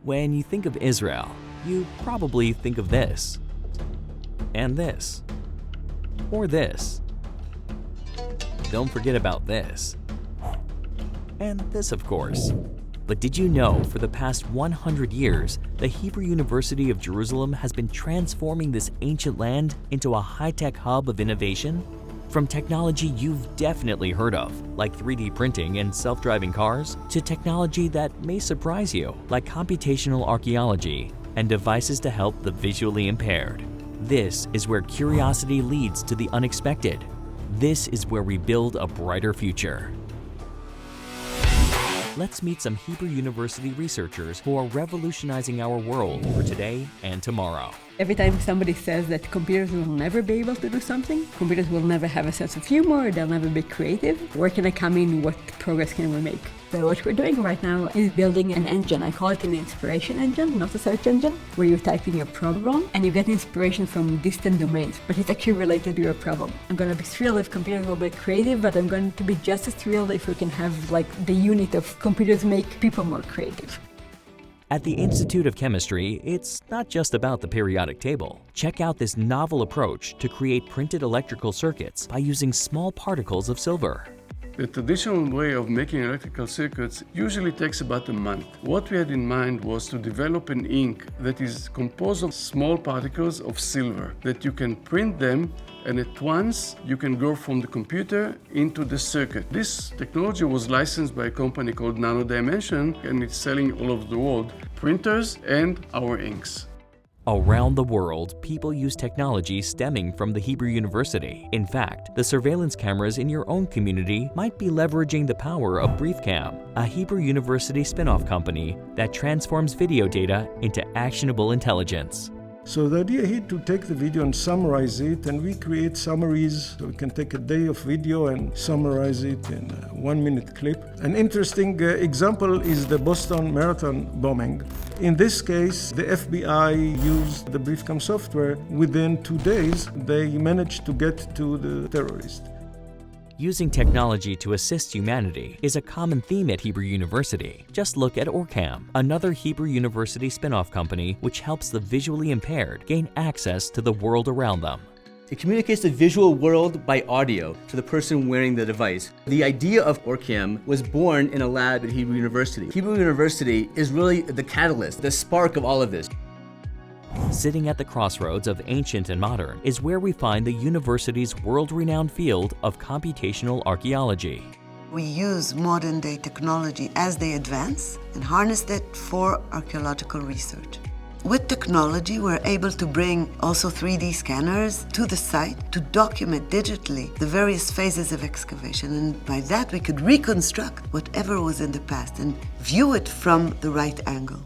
When you think of Israel, you probably think of this, and this, or this. Don't forget about this. And this, of course. But did you know, for the past 100 years, the Hebrew University of Jerusalem has been transforming this ancient land into a high-tech hub of innovation? From technology you've definitely heard of, like 3D printing and self-driving cars, to technology that may surprise you, like computational archaeology and devices to help the visually impaired. This is where curiosity leads to the unexpected. This is where we build a brighter future. Let's meet some Hebrew University researchers who are revolutionizing our world for today and tomorrow. Every time somebody says that computers will never be able to do something, computers will never have a sense of humor, they'll never be creative, where can I come in, what progress can we make? So what we're doing right now is building an engine. I call it an inspiration engine, not a search engine, where you type in your problem and you get inspiration from distant domains, but it's actually related to your problem. I'm going to be thrilled if computers will be creative, but I'm going to be just as thrilled if we can have like the unit of computers make people more creative. At the Institute of Chemistry, it's not just about the periodic table. Check out this novel approach to create printed electrical circuits by using small particles of silver. The traditional way of making electrical circuits usually takes about a month. What we had in mind was to develop an ink that is composed of small particles of silver, that you can print them and at once you can go from the computer into the circuit. This technology was licensed by a company called Nano Dimension, and it's selling all over the world printers and our inks. Around the world, people use technology stemming from the Hebrew University. In fact, the surveillance cameras in your own community might be leveraging the power of BriefCam, a Hebrew University spin-off company that transforms video data into actionable intelligence. So the idea here to take the video and summarize it, and we create summaries. So we can take a day of video and summarize it in a 1-minute clip. An interesting example is the Boston Marathon bombing. In this case, the FBI used the BriefCam software. Within 2 days, they managed to get to the terrorist. Using technology to assist humanity is a common theme at Hebrew University. Just look at Orcam, another Hebrew University spin-off company which helps the visually impaired gain access to the world around them. It communicates the visual world by audio to the person wearing the device. The idea of Orcam was born in a lab at Hebrew University. Hebrew University is really the catalyst, the spark of all of this. Sitting at the crossroads of ancient and modern is where we find the university's world-renowned field of computational archaeology. We use modern-day technology as they advance and harness that for archaeological research. With technology, we're able to bring also 3D scanners to the site to document digitally the various phases of excavation, and by that we could reconstruct whatever was in the past and view it from the right angle.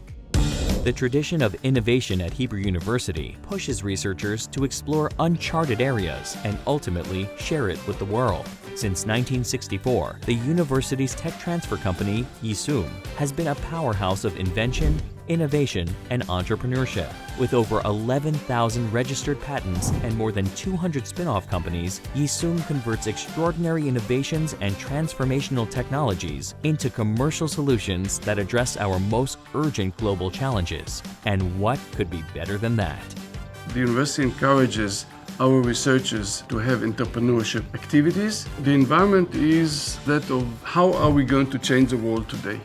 The tradition of innovation at Hebrew University pushes researchers to explore uncharted areas and ultimately share it with the world. Since 1964, the university's tech transfer company, Yisum, has been a powerhouse of invention, innovation, and entrepreneurship. With over 11,000 registered patents and more than 200 spin-off companies, Yisum converts extraordinary innovations and transformational technologies into commercial solutions that address our most urgent global challenges. And what could be better than that? The university encourages our researchers to have entrepreneurship activities. The environment is that of how are we going to change the world today.